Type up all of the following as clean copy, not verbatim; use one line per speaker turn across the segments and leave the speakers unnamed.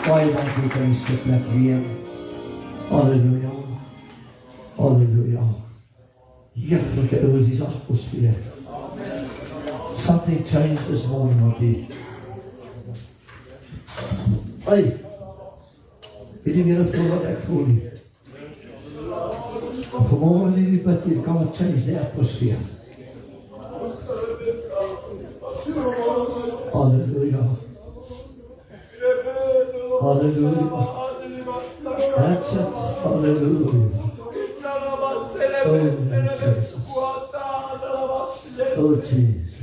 Why don't we can sit like we are? Hallelujah. Hallelujah. Heerlijke erosies atmosfeer. Something changed this morning, Mattie. Hey, weet jy meer voel wat ek voel nie? Vanmorgen in die bid, you can't change the atmosphere. Hallelujah. Hallelujah. That's it. Hallelujah. Oh, Jesus. Oh, Jesus.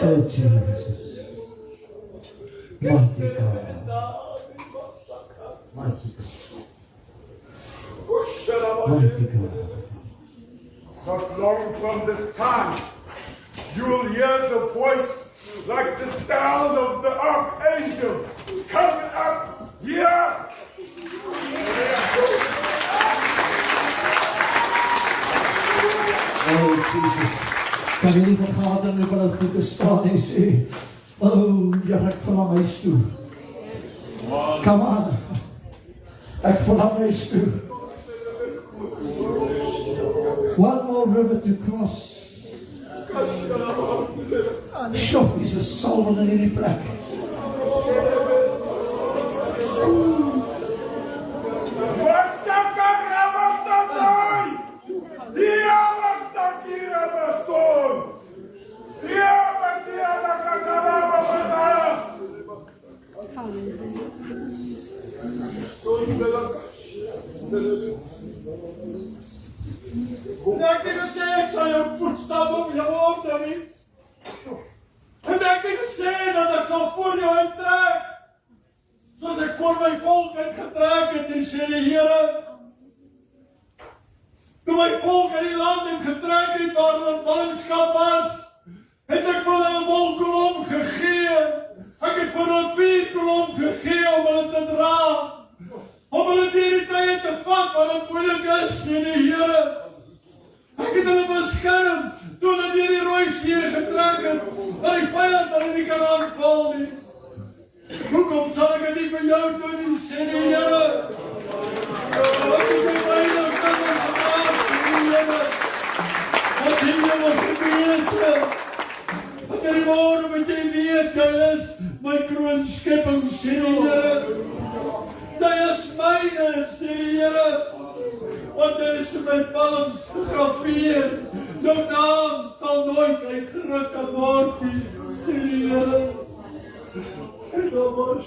Oh, Jesus. Mighty God. Mighty God. Mighty God.
Not long from this time, you will hear the voice like the sound of the archangel coming up here.
Oh, Jesus. Kan jy nie vergader nie wat het goed staan en sê, oh, ja, ek verlang huis toe. Come on. Ek verlang huis toe. One more river to cross. Sure, is 'n soul in hierdie plek.
En ek het gesê ek sal jou voetstap op jou ordening. En ek het
sal voor jou uittrek. Soos ek voor my volk uitgetrek het, en sê die Here, toe my volk in die land het getrek het, waar hulle in ballingskap was, het ek vir hulle 'n wolkolom gegee. Ek het vir hulle 4 kolom gegee om hulle te dra, om hulle deur die tye te vat, wat het moeilik is, sê die Here. Ek het hulle beskerm, toe hulle deur die Rooi See getrek het, dat die vyand hulle nie kan aanval nie. Hoekom sal ek dit nie vir jou doen nie, sê die Here? Ek het die veilig van ons gemaak, sê die Here. Wat sê jy wat gebeur? Wat er môre met jy weet, jy is my kroonskepping, sê die Here. Jy is myne, sê die Here. Want jy is met palms gegraveer. Jou naam sal nooit uitgeruk kan word nie, sê die Here. En dan was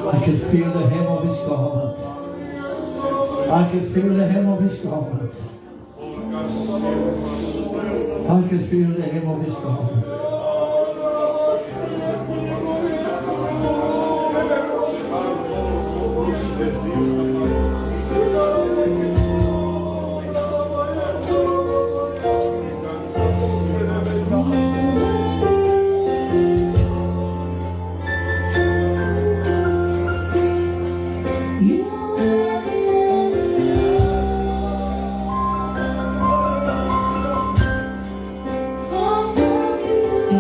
I can feel the hem of his garment. I can feel the hem of his garment. I can feel the hem of his garment.
For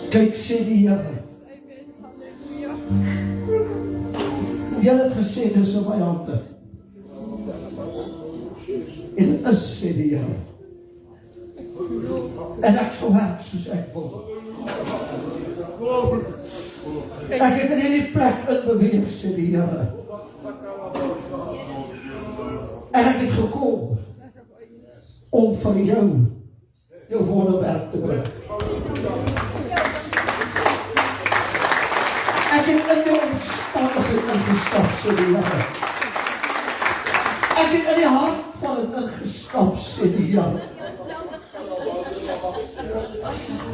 Kyk, sê die Here. Julle het gesê, dis in my hande. En dit is, sê die Here. En ek sal werk soos ek wil. Ek het in hierdie plek in beweeg, sê die Here. En ek het gekom om vir jou wonderwerk te bring. Ek het in jou omstandigheid ingestap, sê die Here. Ek het in die hart van het ingestap, sê die Here.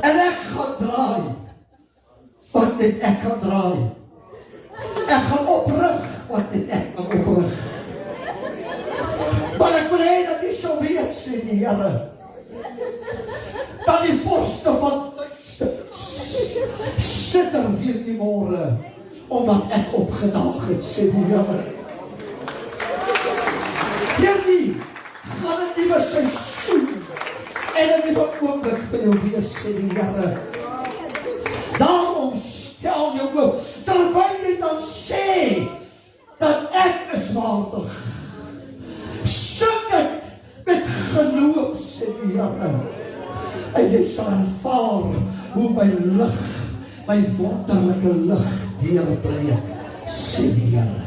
En ek gaan draai wat net ek kan draai. Ek gaan oprig wat net ek kan oprig. Maar ek wil hê dat jy sal weet, sê die Here, dat die vorste van sitter hier die môre, omdat ek opgedaag het, sê die Here. Hierdie gaan 'n nuwe seisoen en 'n nuwe oomblik vir jou wees, sê die Here. Daarom stel jou op, terwyl jy dan sê dat ek is waardig. Sing dit met geloof, sê die Here. En jy sal ervaar hoe my lig, my wonderlike lig deurbreek, sê die Here.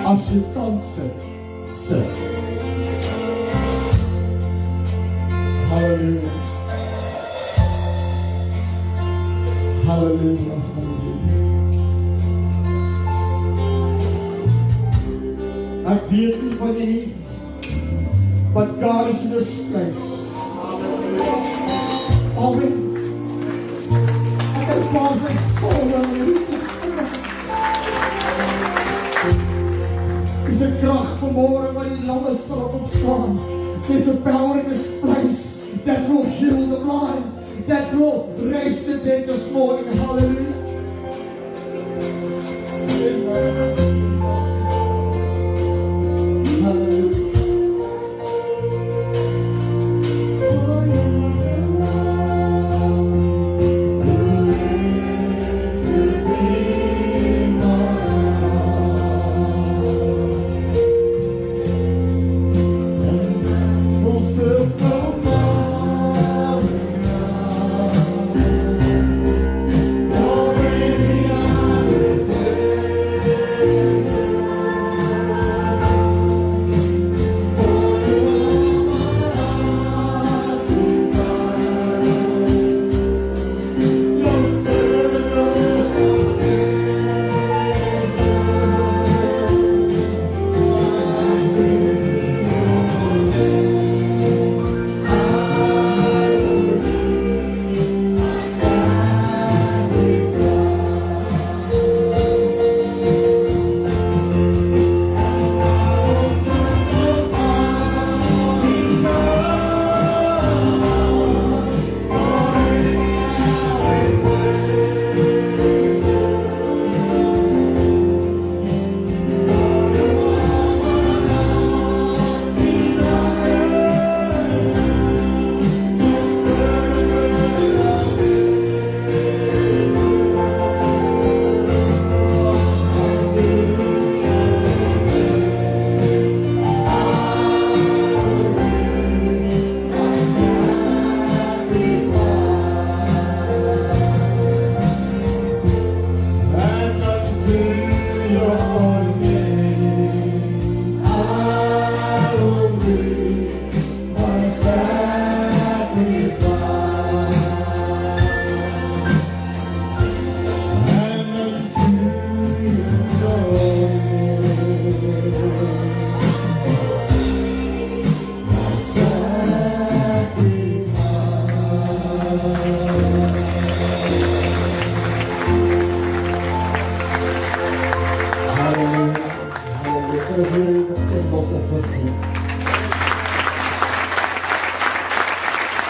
As jy kan sit, sit. Halleluja. Halleluja, halleluja. Ek weet nie van jy, but God is in this place. Amen. Ek het pas een vol aan jy. Is een kracht vanmorgen waar die lammen sal opstaan. There's a power in this place that will heal the blind, that will raise the dead this morning. Hallelujah. Hallelujah.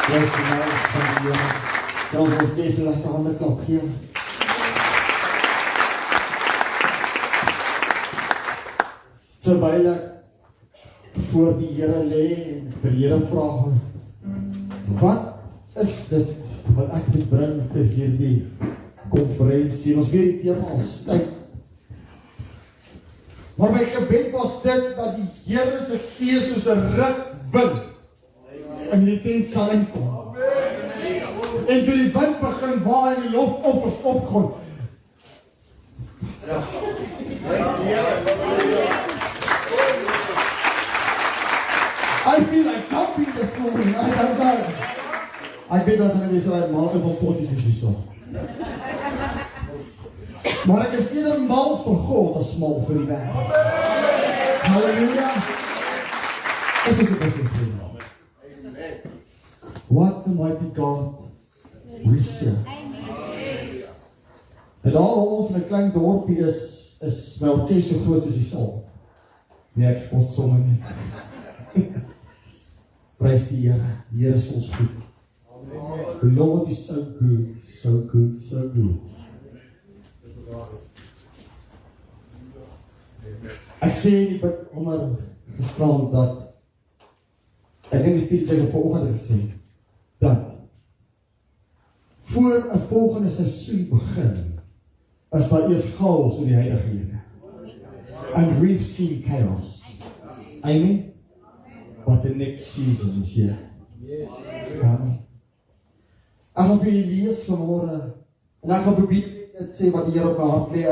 Prys die naam van die Here. Kan ons ons beste regte hande klap gee. Terwyl ek voor die Here lê en vir die Here vra, wat is dit wat ek moet bring vir hierdie konferensie? Ons weet die tema ons tyd. Maar my gebed was dit, dat die Here se Gees soos 'n rukwind in die tent sal inkom. En toe die wind begin waai en die lof opgaan. Ja. I feel like jumping this morning. I don't know. Ek weet dat hulle mense uit mal van potties is hierso. Maar ek is eerder mal vir God as mal vir die wêreld. Halleluja. Dit is 'n goeie. What a mighty God we serve. En daar waar ons in 'n klein dorpie is my orkes so groot soos die saal. Nee, ek spot sommer nie. Prys die Here. Die Here is ons goed. The Lord is so good, so good, so good. Ek sê nie onder gestraald dat ek dink die speaker vanoggend gesê dat voor 'n volgende seisoen begin is daar eers chaos in die huidige lewe. And we've seen chaos. Amen. But the next season is here. Amen. Ek gaan vir julle lees vanmôre en ek gaan probeer dit sê wat die Here op my hart lê.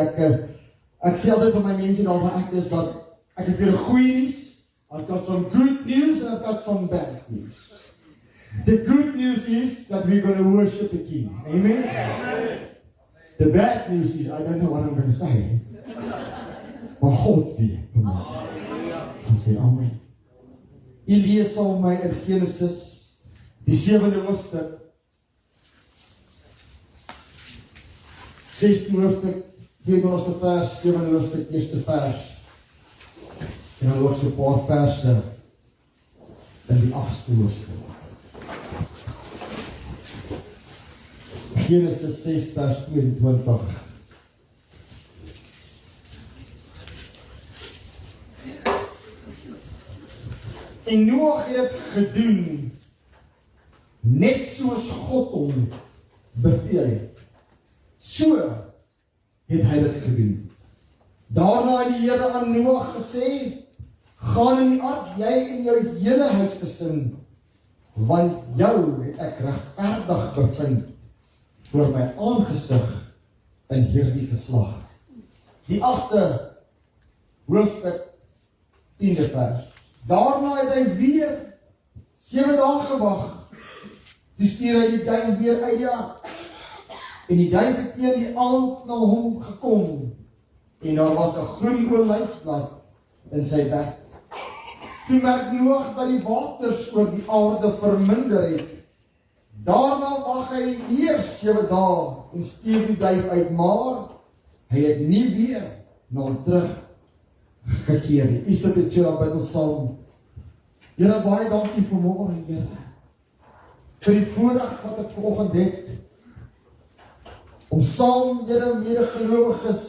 Ek sê altyd vir my mense daar waar ek is dat ek het vir julle goeie nuus. I've got some good news and I've got some bad news. The good news is that we're going to worship the King. Amen? Amen. The bad news is I don't know what I'm going to say. Maar God weet. Ek sê amen. Jy lees saam met my in Genesis, die 7de hoofstuk. 6de hoofstuk, 7de vers, 7de hoofstuk, 1ste vers. En dan ook so 'n paar verse in die 8ste hoofstuk. Genesis 6 vers 22. En Noag het dit gedoen, net soos God hom beveel het. So het hy dit gedoen. Daarna het die Here aan Noag gesê, gaan in die ark, jy en jou hele huisgesin, want jou het ek regverdig bevind voor my aangesig in hierdie geslag. Die 8ste hoofstuk 10de vers. Daarna het hy weer 7 dae gewag. Toe stuur hy die duif weer uit die ark. En die duif het teen die aand na hom gekom. En daar was 'n groen olyfblad in sy bek. Toe merk Noag dat die waters oor die aarde verminder het. Daarna wag hy weer 7 dae en stuur die duif uit, maar hy het nie weer na hom terug gekeer nie. Is dit 'n chill by ons saam? Here, baie dankie vir môre, Here. Vir die voorreg wat ek vanoggend het om saam, Here, medegelowiges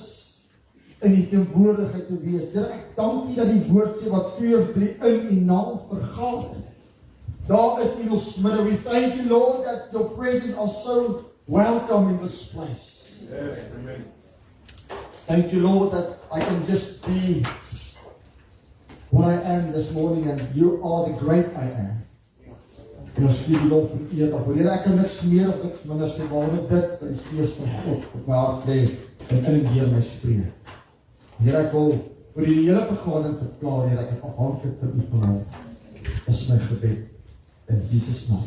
in die teenwoordigheid te wees. Here, ek dank U dat die woord sê wat 2 of 3 in U naam vergader. Daar is in ons midde. We thank you, Lord, that your presence are so welcome in this place.
Yes, amen.
Thank you, Lord, that I can just be what I am this morning, and you are the great I am. En ons gee die lof en eer daarvoor. Here, ek kan niks meer of niks minder sê, behalwe dit in die Gees van God op my hart lê en in en deur my spreek. Here, ek wil vir die hele vergadering verklaar, Here, ek is afhanklik van U vanaand. Is my gebed in Jesus naam.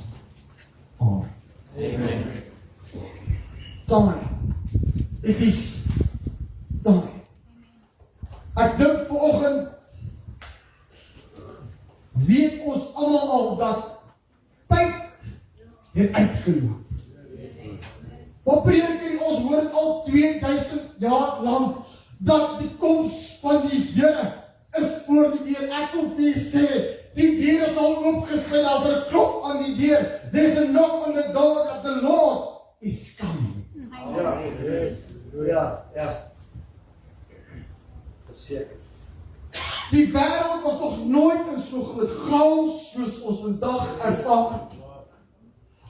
Amen. Amen. Time. It is time. Ek dink vanoggend weet ons almal al dat tyd het uitgeloop. Wat predik ons hoor al 2000 jaar lank dat die koms van die Here is voor die deur. Ek wil vir sê, Die deur is al oopgesluit, as 'n klop aan die deur. There's a knock on the door that the Lord is coming.
Ja. Verseker.
Die wêreld was nog nooit in so groot chaos soos ons vandag ervaar.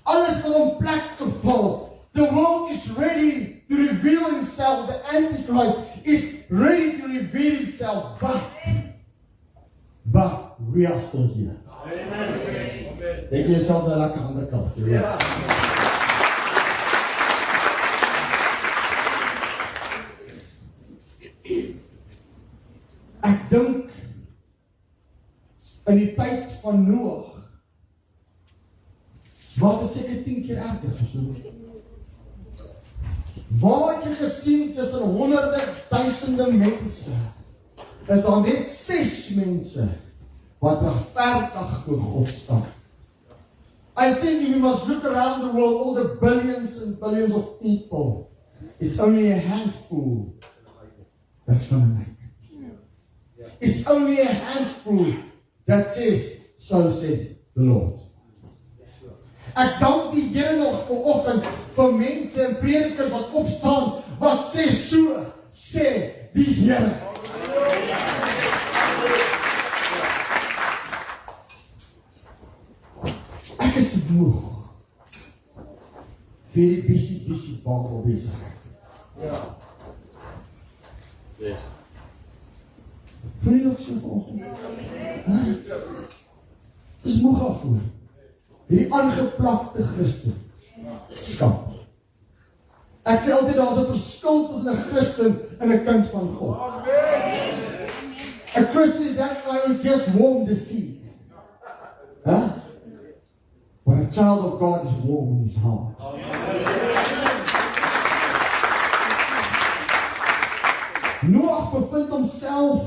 Alles het op plek geval. The world is ready to reveal himself. The Antichrist is ready to reveal himself. But we are still here. Dink jezelf nou lekker aan de kant. Ja. Ek dink in die tyd van Noag was dit seker 10 keer erger as Noag. Waar het jy gesien tussen honderde, duisende mense, is daar net 6 mense wat regverdig voor God staan. I think if you must look around the world, all the billions and billions of people, it's only a handful that's going to make it. It's only a handful that says, so said the Lord. Ek dank die Here nog vanoggend vir mense en predikers wat opstaan, wat sê, so sê die Here. Ek is moeg vir die busy Babel besigheid.
Ja.
Voel jy ook so vanoggend? Dis moeg afvoer. Hierdie aangeplakte Christen skap. Ek sê altyd daar's 'n verskil tussen 'n Christen en 'n kind van God. A Christian is that guy who just warmed the seed. But a child of God is warm in his heart. Noag bevind homself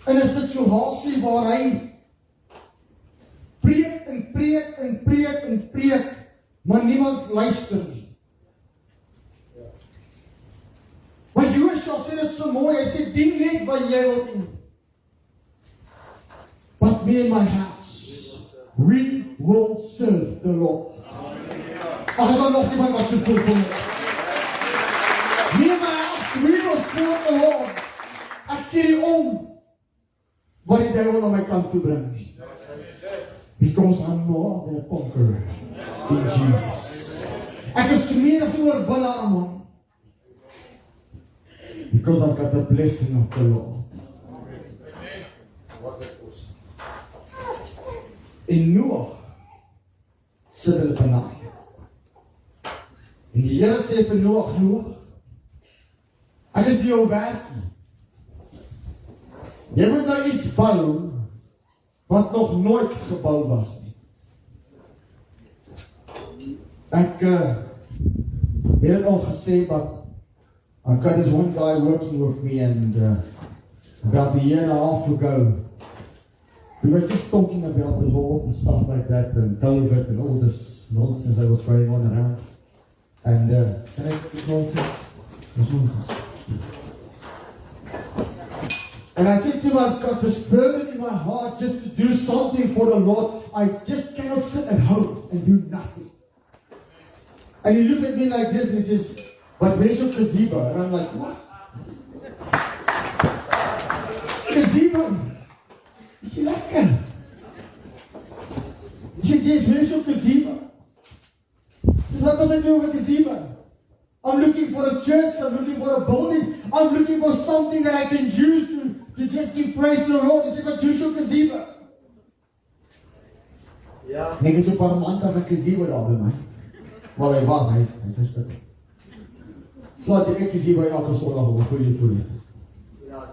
in 'n situasie waar hy preek, maar niemand luister nie. Maar Joshua sê dit so mooi, hy sê, dien net wat jy wil doen. But me and my house, we will serve the Lord. Ag, is daar nog iemand wat so voel vir my? Me and my house, we will serve the Lord. Ek keer nie om wat die duivel na my kant toe bring nie. Because I'm more than a conqueror in Jesus. Ek is meer as 'n oorwinnaar, man. Because I've got the blessing of the Lord. In Noach sit hulle benaai. En die Here sê vir Noach, ek het vir jou werk. Jy moet nou iets bou wat nog nooit gebou was nie. Ek het al gesê, but I've got this one guy working with me, and about a year and a half ago, we were just talking about the Lord and stuff like that, and COVID and all this nonsense that was going on around. And can I get nonsense? And I said to him, I've got this burden in my heart just to do something for the Lord. I just cannot sit at home and do nothing. And he looked at me like this and he says, but where's your gazebo? And I'm like, what? Gazebo? Is jy lekker? He said, yes, where's your gazebo? I said, what must I do with a gazebo? I'm looking for a church, I'm looking for a building, I'm looking for something that I can use to just give praise to the Lord. He said, but use your gazebo. Ja. En ek het so 'n paar maande 'n gazebo daar by my. Wel, hy was, hy is dit. Slaat jy ek gazebo elke Sondag op, hoe jy voel. Ja.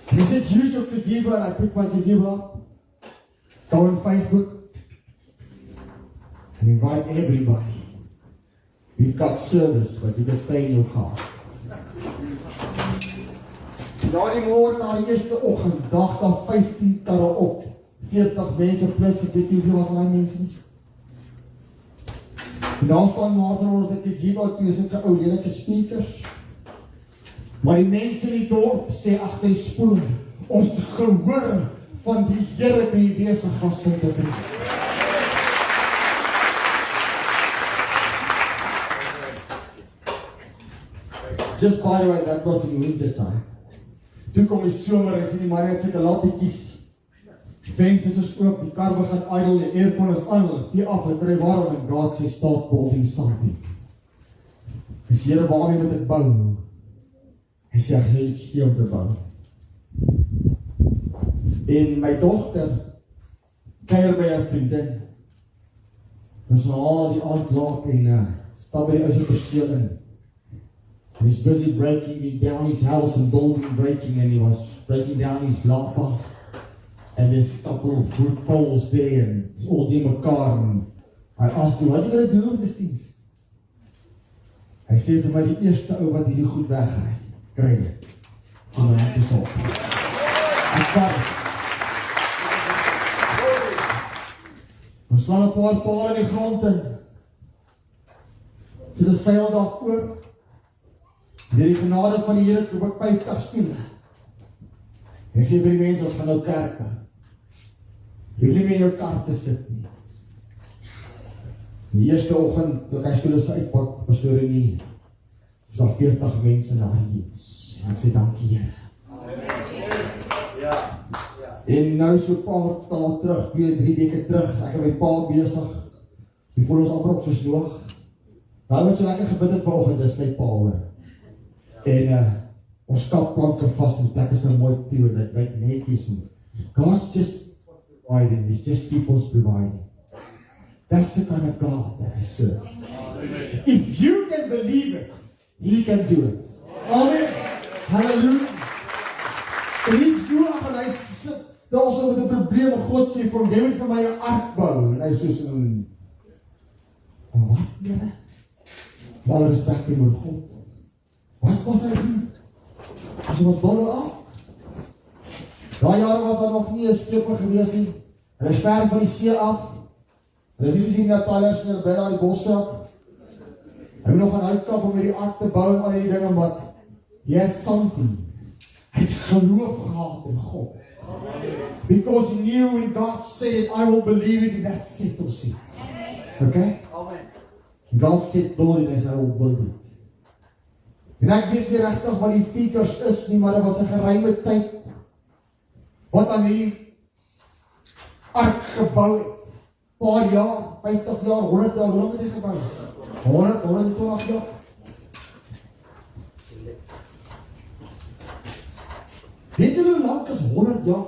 He said, use your gazebo, and I picked my gazebo up. Go on Facebook and invite everybody. We've got service, but you can stay in your car. Daardie môre na die eerste oggend, dag daar 15 karre op. 40 mense plus, ek weet nie hoeveel was daai mense nie. En daar staan maar ons het gesien wat jy so 'n ou lelike speakers. Maar die mense in die dorp sê agter die spoor, ons gehoor van die Here kan jy besig was om te doen. Just by the way, that was in winter time. Toe kom die somer, ek sien die manne het seker lapietjies. Die vensters is oop, die kar begin idle, die aircon is aan, die af, ek kry waarom, en God sê, start building something. Hy sê, Here, waarmee moet ek bou? Hy sê, ek wil iets gee om te bou. En my dogter kuier by haar vriendin. Ons haal die aand laat en stap by die ouste perseel in. And he's busy breaking down his house and breaking, and he was breaking down his lapa. And there's a couple of wood poles there, and it's all in my car. And I asked him, what are you going to do with these things? Hy sê vir my, die eerste ou wat hierdie goed weggaai, kry dit. En dan het hy op. Ek vat het. Ons slaan 'n paar paal in die grond in. Sit 'n seil daar oop. Deur die genade van die Here koop ek 50 stoele. Ek sê vir die mense, ons gaan nou kerk aan. Jy wil nie meer in jou kar te sit nie. Die eerste oggend, toe ek stoele so uitpak, pastoor en nie, is daar 40 mense na die diens. En ek sê, dankie Here. En nou so 'n paar dae terug, 2-3 weke terug, is ek en my pa besig. Die voel ons amper op soos Noag. Nou wat so lekker gebid het vanoggend, dis my pa hoor. En ons kap planke vast, en die plek is nou mooi toe, en dit lyk netjies. God's just providing, He's just keep us providing. That's the kind of God that I serve. If you can believe it, He can do it. Amen. Hallelujah. En iets doen af, en hy sit daar so met 'n probleem, en God sê vir hom, jy moet vir my 'n ark bou. En hy sê so, wat, Here? Wel respect teenoor God. Wat was hy doen? Hy was bolle af. Daai jare wat daar nog nie 'n skipper gewees nie, en hy is ver van die see af. En as jy sien dat Tyler snel by daar die bosstap, hy moet nog gaan uitkap om hierdie ark te bou en al die dinge, maar he had something. Hy het geloof gehad in God. Because he knew when God said, I will believe it, and that settles it. Okay? God said, build it, as I will build it. En ek weet nie regtig wat die figures is nie, maar dit was 'n geruime tyd wat aan die ark gebou het. Paar jaar, 50 jaar, 100 jaar, hoe lang het hy gebou? 120 jaar. Weet jy hoe lang is 100 jaar?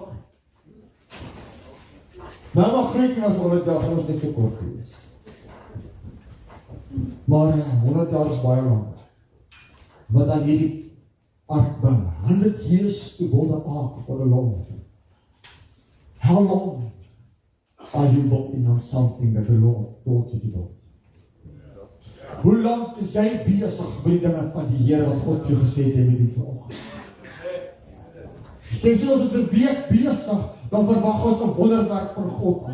Nou maar Griek was 100 jaar, ons net so kort gewees. Maar 100 jaar is baie lang. Wat dan hierdie ark bou. 100 years to build an ark for the Lord. How long are you building on something that the Lord told you to build? Hoe lang is jy besig met die dinge van die Here wat God vir jou gesê het met die vanoggend? Jy sê ons is 'n week besig, dan verwag ons 'n wonderwerk van God.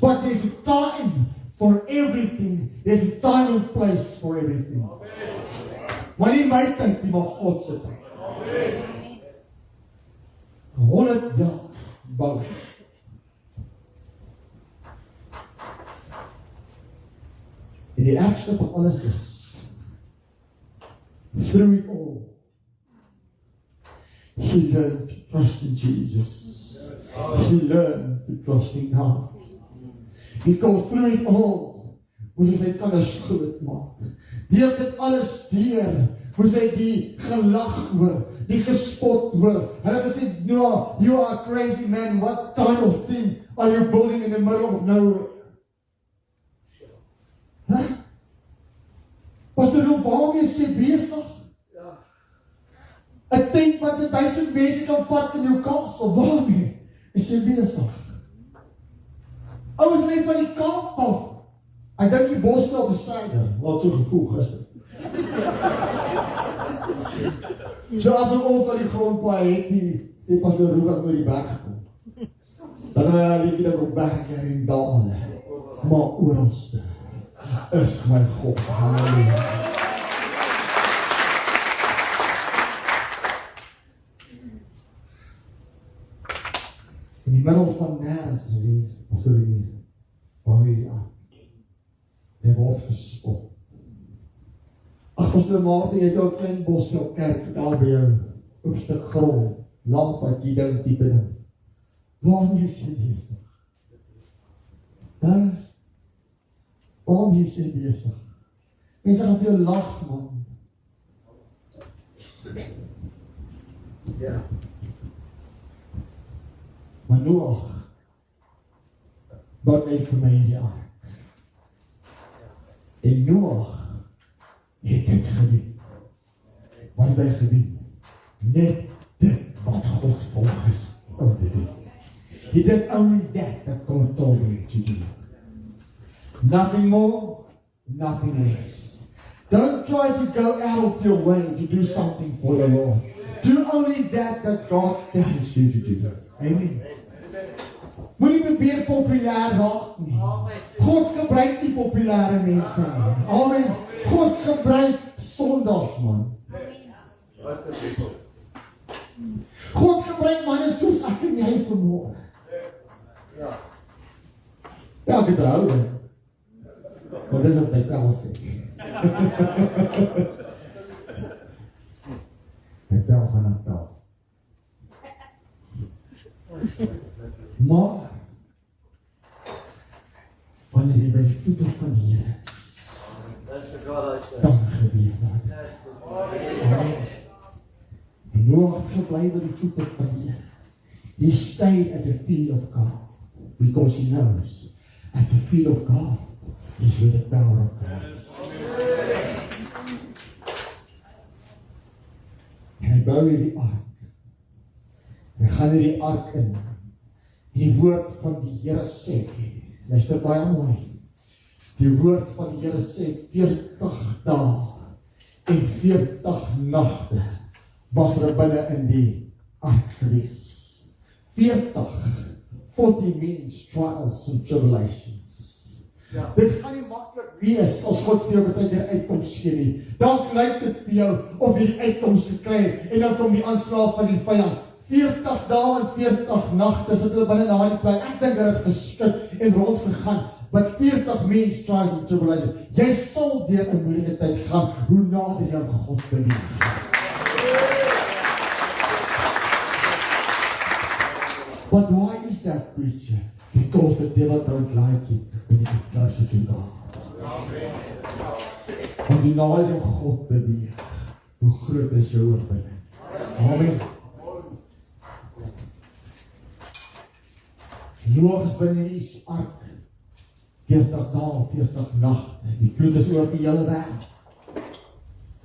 But there's a time for everything. There's a time and place for everything. Maar nie my tyd nie, maar God se tyd. 100 jaar bou. En die ergste van alles is, through it all, he learned to trust in Jesus. He learned to trust in God. Because through it all, moes hy sy kinders groot maak. Deur dit alles deur, moes hy die gelag hoor, die gespot hoor. Hulle het gesê, Noah, you are a crazy man, what kind of thing are you building in the middle of nowhere? Huh? Pastor, waarmee is jy besig? 'n tent wat 1000 mense kan vat in jou kastel, waarmee is jy besig? Ouers net van die Kaap af. Ek dink die Bosveld te Stryder, wat so gevoel gister. So as ons van die grondpaai het die, sê Pastor Robert oor die berg kom. Dan het hy liefie dat op berge en dale, maar oralste is my God. Halleluja. middel van nergens hier, of so hier, bou hierdie ark. Hy word gespot. Agterste Maarten het jou klein Bosveld kerk daar by jou, op stuk grond, langs wat jy ding diepe ding. Waarom is jy bezig? Waarom is jy bezig? Mense gaan vir jou lag, man. Ja. Maar Noach, bouw net vir my in die ark. En Noach het dit gedoen. Wat het hy gedoen? Net dit wat God volgens om te doen. He did only that God told him to do. Nothing more, nothing less. Don't try to go out of your way to do something for the Lord. Do only that God tells you to do. Amen. Moenie probeer populair raak nie. God gebruik nie populaire mense nie. Amen. God gebruik sondags, man. God gebruik manne soos ek en jy vanmôre. Ja, ek het hou. Want dis wat hy tel sê. Ek tel van ek tel. Maar wanneer jy by die voete van die Here is, dan gebeur dat. En Noach gebly by die voete van die Here. He stayed at the feet of God because he knows at the feet of God is where the power of God is. En hy bou hierdie ark. Hy gaan hierdie ark in. Die woord van die Here sê, luister baie mooi. Die woord van die Here sê 40 dae en 40 nagte was binne in die ark gewees. 40 means trials and tribulations. Ja. Dit gaan nie maklik wees as God vir jou baie keer uitkoms gee nie. Dalk lyk dit vir jou of jy die uitkoms gekry het en dan kom die aanslag van die vyand. 40 dae en 40 nagte sit hulle binne daai plek. Ek dink hulle het geskit en rondgegaan. But 40 means trials and tribulations. Jy sal deur 'n moeilike tyd gaan hoe nader jy aan God beweeg. But why is that, preacher? Because the devil don't like it when you get closer to God. Want hoe nader jy God beweeg, hoe groot is jou oorwinning. Amen. Noach is binne die ark 40 dae, 40 nagte. Die vloed is oor die hele wêreld.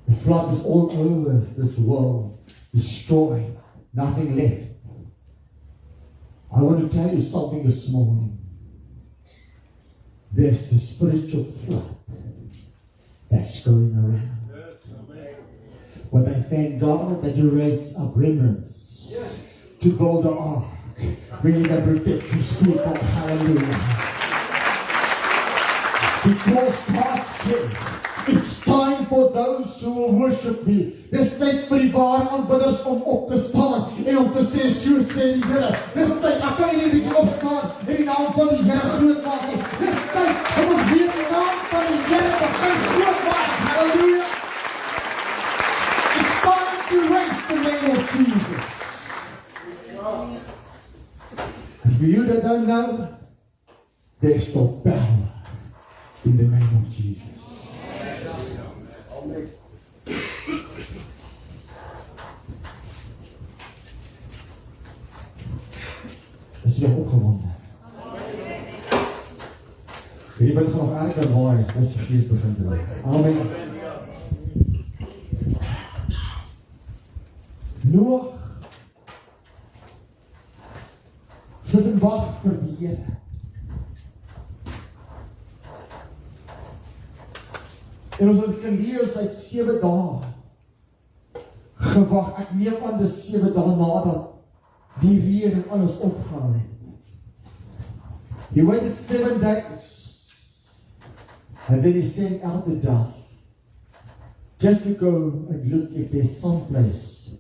The flood is all over this world, destroyed, nothing left. I want to tell you something this morning. There's a spiritual flood that's going around. But I thank God that He raised up remnants to build the ark. Really can protect His people. Hallelujah. Because God said, it's time for those who will worship me. Dis tyd vir die ware aanbidders om op te staan en om te sê, so sê die Here. Dis tyd, ek kan nie bietjie opstaan en die naam van die Here groot maak nie. Dis tyd, dat ons weer die naam van die Here begin groot maak. Hallelujah. It's time to raise the name of Jesus. And for you that don't know, there's no power in the name of Jesus. Is jy opgewonde? Jy begin nog erger waai, as die gees begin te leef. Amen. Noach sit en wag vir die Here. En ons het gelees uit 7 dae gewag. Ek neem aan dis 7 dae nadat die reën en alles opgehou het. He waited 7 days. And then he sent out the dove. Just to go and look if there's some place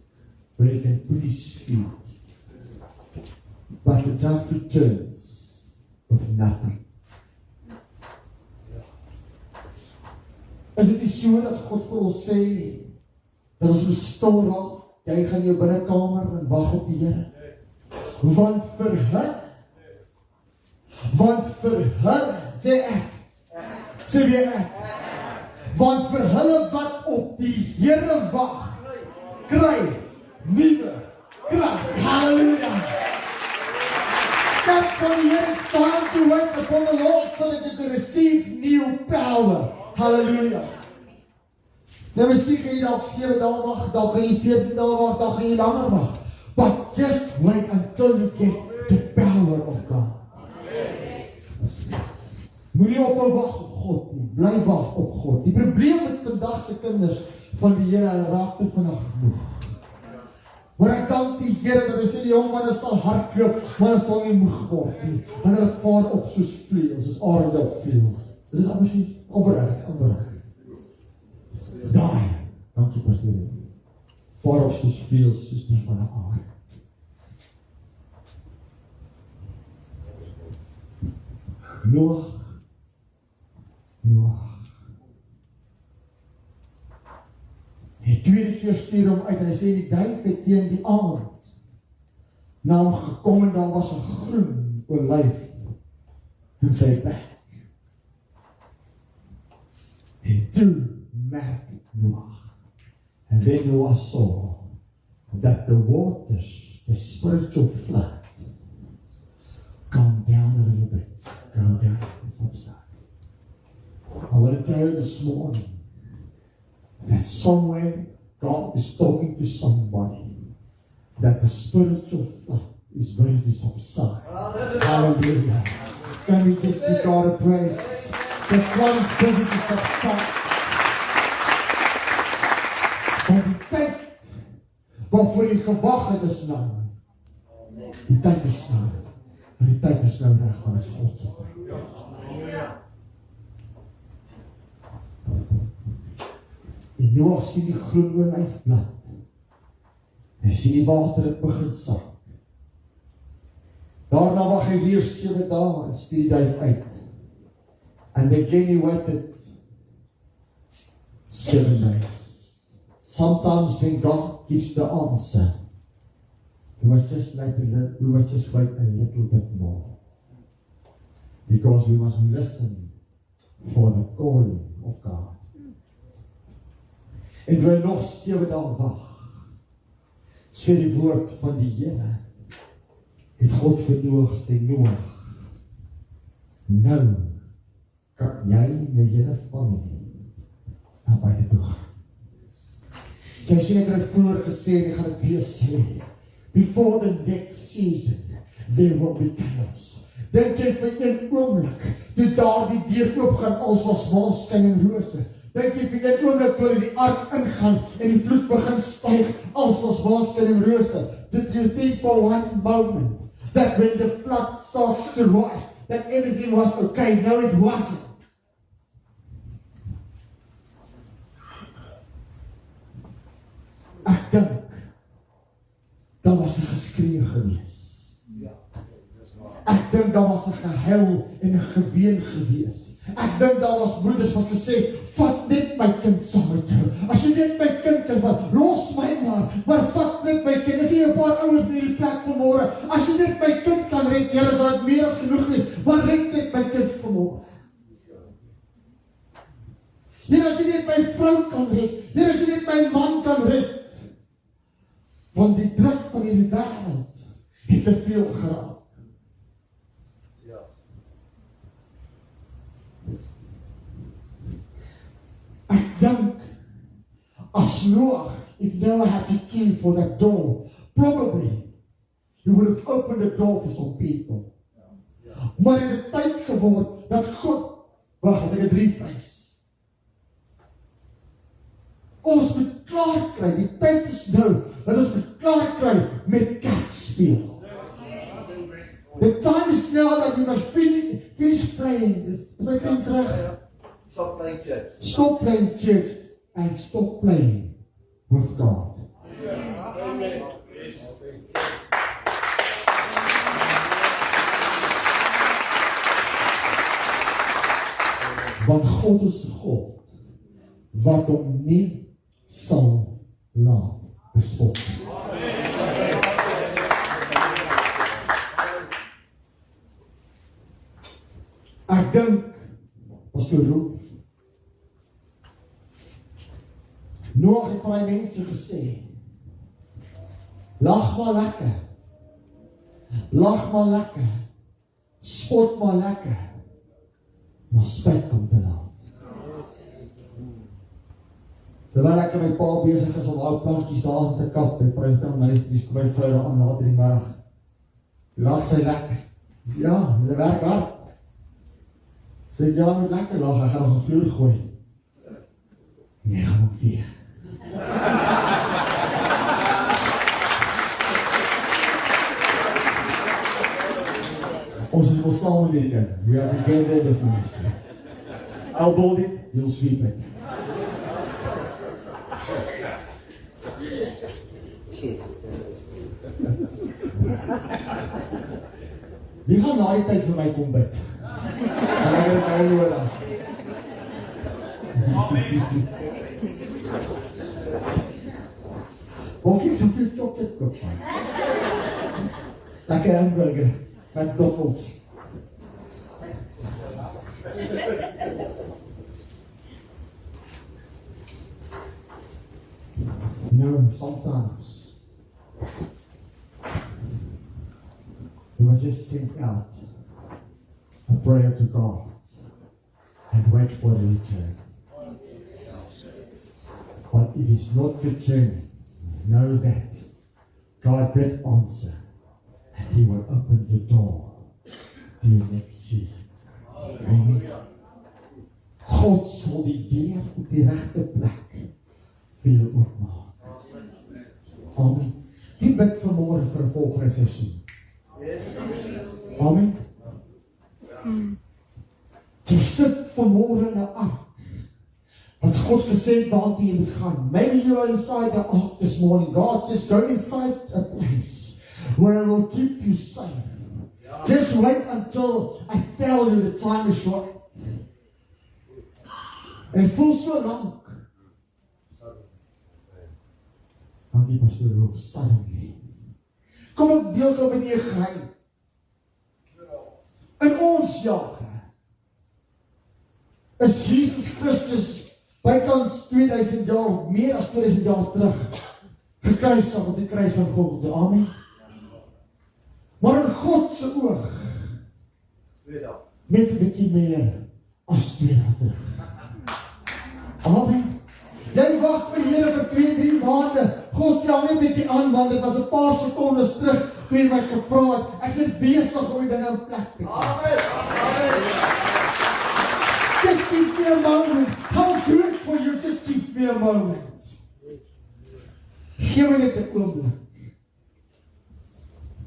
where he can put his feet. but the dove returns with nothing. Is dit nie so dat God vir ons sê, dat ons moet stil raak, jy gaan jou binnekamer en wag op die Here? Want vir hulle, sê weer ek, want vir hulle wat op die Here wag, kry nuwe krag. Halleluja! Step from the Here, it's time to wait upon the Lord so that you can receive new power. Hallelujah. Nou miskien gaan jy dalk 7 dae wag, dalk gaan jy 14 dae wag, dalk gaan jy langer wag. But just wait until you get the power of God. Moenie ophou wag op God nie, bly wag op God. Die probleem met vandag se kinders van die Here, hulle raak te vinnig moeg. Maar ek dank die Here dat hy sê die jong manne sal hardloop, maar hulle sal nie moeg word nie. En hulle vaar op soos vleuels, soos arende op vleuels. Is dit amper nie? Amper. Daai, dankie pastoor. Vaar op soos vleuels, soos die van 'n arend. Noag. Die tweede keer stuur hom uit en hy sê die duif het teen die aand na hom gekom en daar was 'n groen olyf in sy bek. En toe merk Noag. And then Noah saw that the waters, the spiritual flood, come down a little bit, go down and subside. I want to tell you this morning that somewhere God is talking to somebody that the spiritual flood is going to subside. Hallelujah. Can we just give God a praise? The flood is going to subside. Want die tyd waarvoor jy gewag het is nou. Die tyd is nou. Maar die tyd is nou reg, want het is God se tyd. En Noag sien die groen olyfblad. Hy sien die water het begin sak. Daarna wag hy weer 7 dae en stuur die duif uit. And again he waited 7 days. Sometimes when God gives the answer, we must just wait a little bit more. Because we must listen for the calling of God. En toe hy nog 7 dae wag, sê die woord van die Here, het God vir Noag sê, Noag, nou kan jy my hele familie na buite toe gaan. Jy sien ek het vroeër gesê, en ek gaan het weer sê, before the next season, there will be chaos. Dink jy vir een oomblik, toe daar die deur oopgaan, als was maanskyn en rose. Dink jy vir een oomblik, toe die ark ingaan, en die vloed begin styg, als was maanskyn en rose. Did you think for one moment, that when the flood starts to rise, that everything was okay? No, it wasn't. Ek dink, daar was 'n geskree gewees. Ek dink daar was 'n gehuil en 'n geween gewees. Ek dink daar was broeders wat gesê, vat net my kind saam met jou. As jy net my kind kan vat, los my maar vat net my kind. Is hier 'n paar ouers in hierdie plek vanmôre. As jy net my kind kan red, Here, sal dit meer as genoeg wees. Maar red net my kind vanmôre. Here, as jy net my vrou kan red, Here, as jy net my man kan red. Want die druk van hierdie wêreld het te veel geraak. Ek dink, as Noah, if Noah had to key for that door, probably he would have opened the door for some people. Maar in die tyd geword, dat God, wacht, ek het 3 vrees. Ons moet klaar kry, die tyd is nou, dat ons moet klaar kry met kerkspeel. The time is now that we must finish praying. My friends,
Stop playing church.
Stop playing church and stop playing with God. Want God is God wat hom nie sal laat bespot nie. Ek dink, Pastor Roef, Noag het vir die mense gesê, lag maar lekker, spot maar lekker, maar spyt kom te laat. Terwyl ek met my pa besig is om ou plankies daar te kap, ek praat aan my vrou daar aan later die middag. Lag sy lekker. Ja, dit werk hard. Sê ja, moet lekker lag, ek gaan nog 'n vloer gooi. Nee, gaan nog weer. Ons is wel saam met dit. We are together in this ministry. I'll build it, you'll sweep it. Wie gaan na die tyd vir my kom bid? En ek het my nodig. Ook ek soveel chocolate koop van. Lekker hamburger met doffels. No, sometimes we must just send out a prayer to God and wait for the return. But if He's not returning, know that God did answer and He will open the door to your next season. Amen. God sal die deur op die regte plek vir jou oopmaak. Amen. Wie bid vanmôre vir 'n volgende seisoen? Amen. Jy sit vanmôre in 'n ark. Wat God gesê het waartoe jy moet gaan. Maybe you are inside the ark this morning. God says go inside a place where I will keep you safe. Just wait until I tell you the time is right. En voel so lank. Dankie Pastor Roef, suddenly. Kom ek deel gou met die geheim. In ons jare is Jesus Christus bykans 2000 jaar of meer as 2000 jaar terug gekruisig op die kruis van Golgotha. Amen. Maar in God se oog net 'n bietjie meer as 2 dae terug. Amen. Jy wag vir Here vir 2-3 maande. God sê al net 'n bietjie aan, want dit was 'n paar sekondes terug toe jy my gepraat. Ek is besig om die dinge in plek te kry. Amen. Amen. Just give me a moment. I'll do it for you. Just give me a moment. Geef my net 'n oomblik.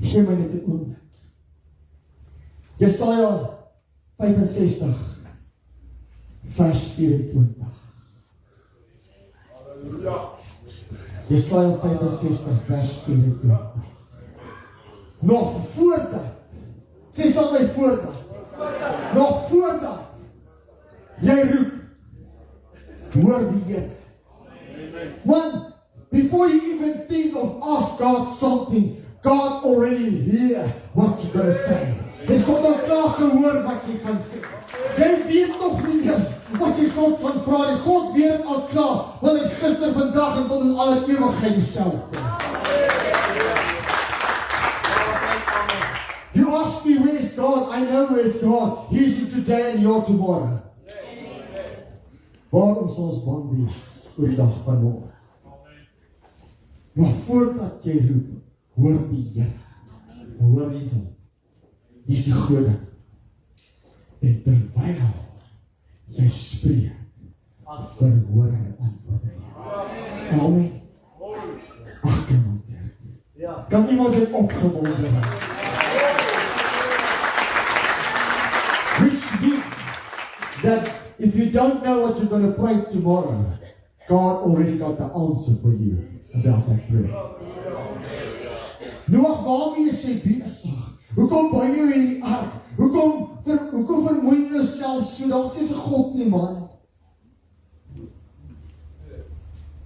Geef my net 'n oomblik. Jesaja 65 vers 24. Jesaja 65 vers 24. Nog voordat, sê sal my voordat, nog voordat jy roep, hoor die Here. Want before you even think of ask God something, God already hear what you're going to say. Dit kom al klaar gehoor wat jy gaan sê. Jy weet nog nie eers wat jy God van vra nie. God weet het al klaar, want hy is gister, vandag en tot in alle ewigheid dieselfde. You ask me where is God, I know where is God. He is today and you're tomorrow. Waarom sal ons bang wees oor die dag van môre? Maar voordat jy roep, hoor die Here. Hoor jy hom? Hy is die groot ding. En terwyl jy spreek, verhoor hy antwoord hy. Amen. Ag, kan kerk. Kan iemand dit opgewonde wees? Which means that if you don't know what you're going to pray tomorrow, God already got the answer for you about that prayer. Noag, waarmee is jy besig? Hoekom bou jy hierdie ark? Hoekom vermoei is jouself so, daar is 'n God nie, man.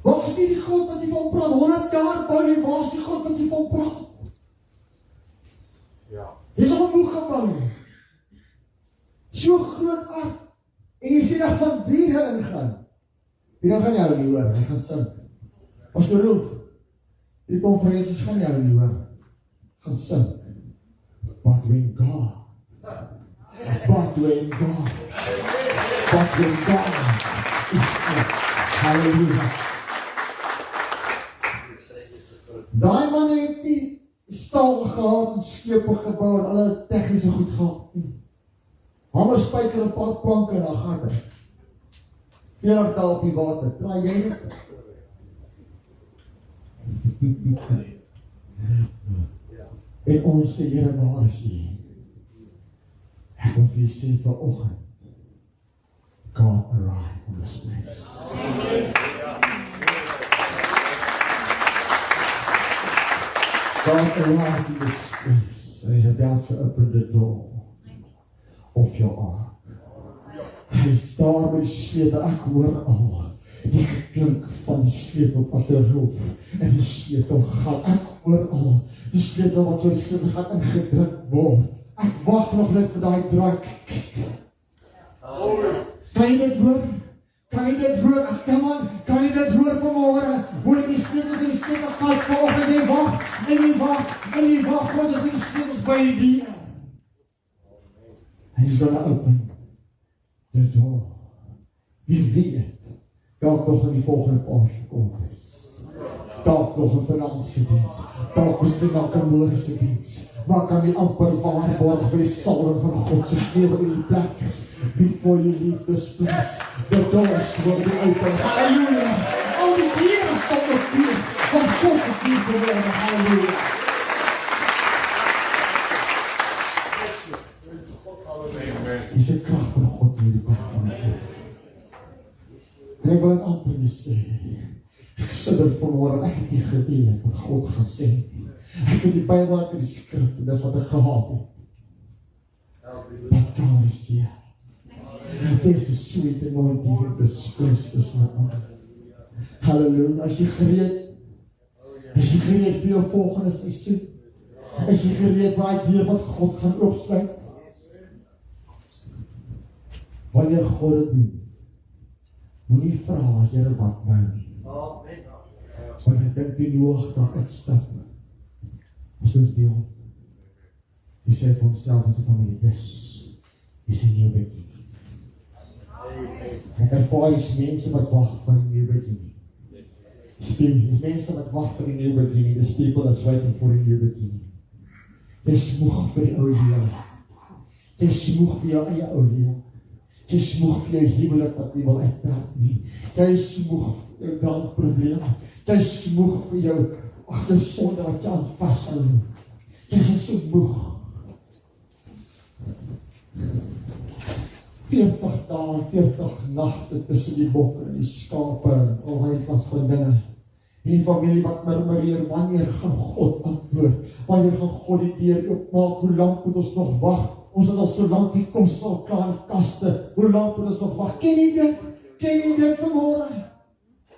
Waar is die God wat jy van praat? 100 jaar bou jy, waar is die God wat jy van praat?
Ja.
Jy is al moeg gebou. So groot ark. En jy sê dat van diere ingaan. Die dan gaan jou nie hoor, hy gaan sink. As jy roep, die konferensies gaan jou nie hoor, gaan sink. But when God is good. Hallelujah. Daai man het nie staal gehad en skepe gebou en alle tegniese goed gehad nie. Hamer, spyker, 'n paar planke en dan gaan hy. 40 dae op die water, draai jy dit? En ons sê, Here, waar is U? Ek wil vir U sê vanoggend, God arrived in this place. God arrived in this place and He's about to open the door of your ark. Hy is daar by die sleutel, ek hoor al die geklink van die sleutel wat die roof en die sleutel gaan, ek hoor al die sleutel wat so die sleutel gaan ingedruk word. Ek wag nog net vir daai druk. Kan jy dit hoor? Kan jy dit hoor? Ag, kom aan, kan jy dit hoor vanmôre? Hoor die sleutels en die sleutel gaan volg en jy wag, want dit is die sleutels by die deur. And He's gonna open the door. Wie weet, dalk nog in die volgende paar sekondes. Dalk nog 'n finansdiens, dalk miskien nog 'n mediese diens. Maar kan die amper waarborg vir die salwing van God se lewe in die plek is. Before you leave this place, the doors will be open. Hallelujah! Al die dieren sal nog wees, want God is hier geworden. Hallelujah! Dis 'n krag van God in die plek van my. En ek wil dit amper nie sê. Ek sit er vanmôre, ek het nie geweet wat God gaan sê. Ek het die Bybel en die skrif, en dis wat ek gehad het. But God is here. There's a sweet anointing in this place this morning. Hallelujah. As jy gereed vir jou volgende seisoen, is jy gereed vir die deur wat God gaan oopsluit. Wanneer God dit doen, moenie vra, Here, wat nou nie. Want ek dink die Noag daar uitstap. Ons doet die hond. Die sê vir homself en sy familie, dis is 'n nuwe beginning. Ek ervaar die mense wat wag vir 'n nuwe beginning. Die mense wat wag vir 'n nuwe beginning, dis people that's waiting for a new beginning. Dis moeg vir die ou lewe. Dis moeg vir jou eie ou lewe. Jy is moeg vir jou huwelik wat nie wil uitwerk nie. Jy is moeg vir jou dankprobleme. Jy is moeg vir jou sonde wat jy aan vashou. Jy is so moeg. 40 dae, 40 nagte tussen die bokke en die skape en al die klas van dinge. Die familie wat murmureer, wanneer gaan God antwoord? Wanneer gaan God die deur oopmaak? Hoe lank moet ons nog wag? Ons het al so lank die kos al klaar in kaste. Hoe lank moet ons nog wag? Ken jy dit? Ken jy dit vanmôre?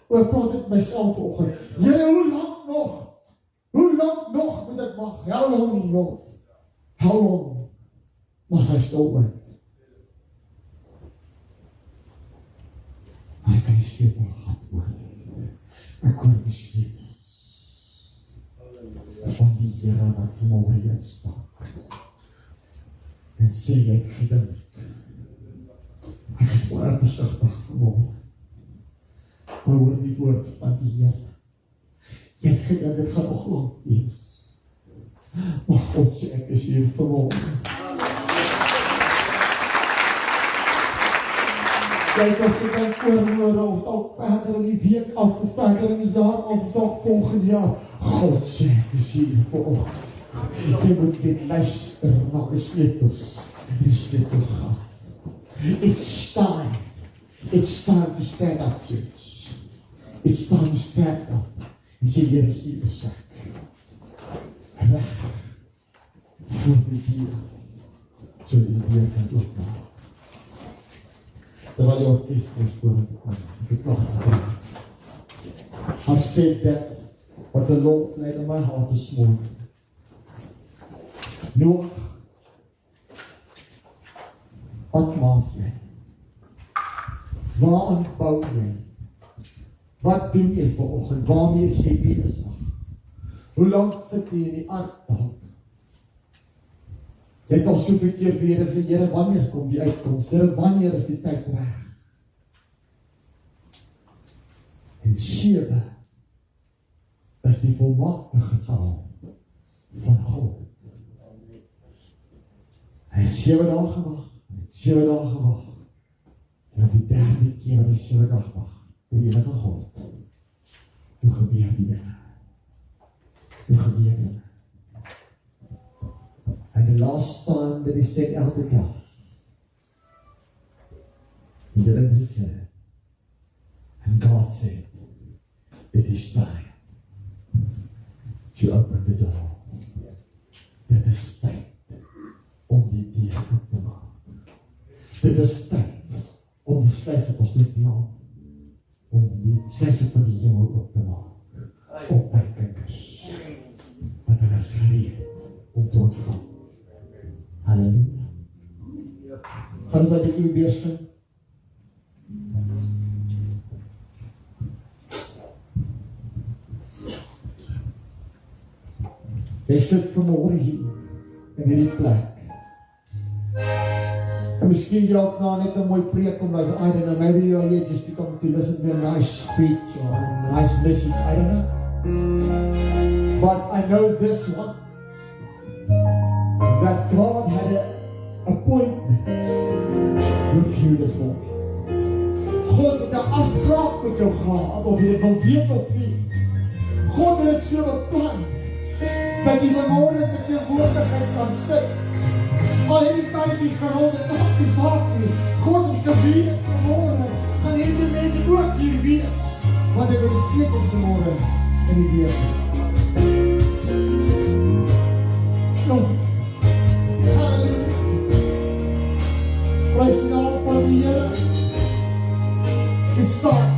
Ek praat dit myself vanoggend. Here, hoe lank nog? Hoe lank nog moet ek wag? How long, Lord? How long? Must I still wait? Ek kan die sleutel gehad hoor. Ek hoor die sleutels van die Here wat vanmôre hier staan. En sê jy het gedink. Ek is baie versigtig vanmôre. Maar hoor die woord van die Here. Jy het gedink dit gaan nog lank wees. Maar God sê ek is hier vanmôre. Jy het ook gedink voormôre of dalk verder in die week af of verder in die jaar of dalk volgende jaar. God sê ek is hier vanoggend. Jy moet dit luister na die sleutels. Die sleutel gaan. It's time to stand up, kids. It's time to stand up. En sê, Here, hier is ek. Reg voor die deur. So die deur kan oopmaak. terwyl die orkest ons voor I've said that what the Lord laid in my heart this morning. Noach, wat maak jy? Waaraan bou jy? Wat doen jy vanoggend? Waarmee is jy besig? Hoe lank sit jy in die ark dalk? Jy het al soveel keer weer en sê, Here, wanneer kom die uitkoms? Here, wanneer is die tyd reg? En 7 is die volmaakte getal van God. Hy het 7 dae gewag, hy het 7 dae gewag. En op die 3de keer wat hy 7 dae wag, die enige God, toe gebeur die dinge. Toe gebeur die dinge. And the last time that he said elke dag, he didn't return. And God said, it is time to open the door. Dit is tyd om die deur op te maak. Dit is tyd om die sluise van ons te maak. Om die sluise van die hemel op te maak. Op my kinders. Want hulle is gereed om te ontvang. Halleluja. Gaan ons dat jy weer sing? Jy sit vanmorgen hier in hierdie plek. En miskien jy ook na net 'n mooi preek om luister. I don't know, maybe you're here just to come to listen to a nice speech or a nice message. I don't know. But I know this one. That God had an appointment with you this morning. God het 'n afspraak met jou gehad, of jy wil weet of nie. God het so beplan dat jy vanmorgen in die woordigheid kan sit. Al het die tyd nie gerol, dit maak die saak nie. God het geweet vanmorgen, gaan die mense ook hier weet, want ek het die sleutels vanmorgen in die weer. Halleluja. Prys die naam van die Here. It's time.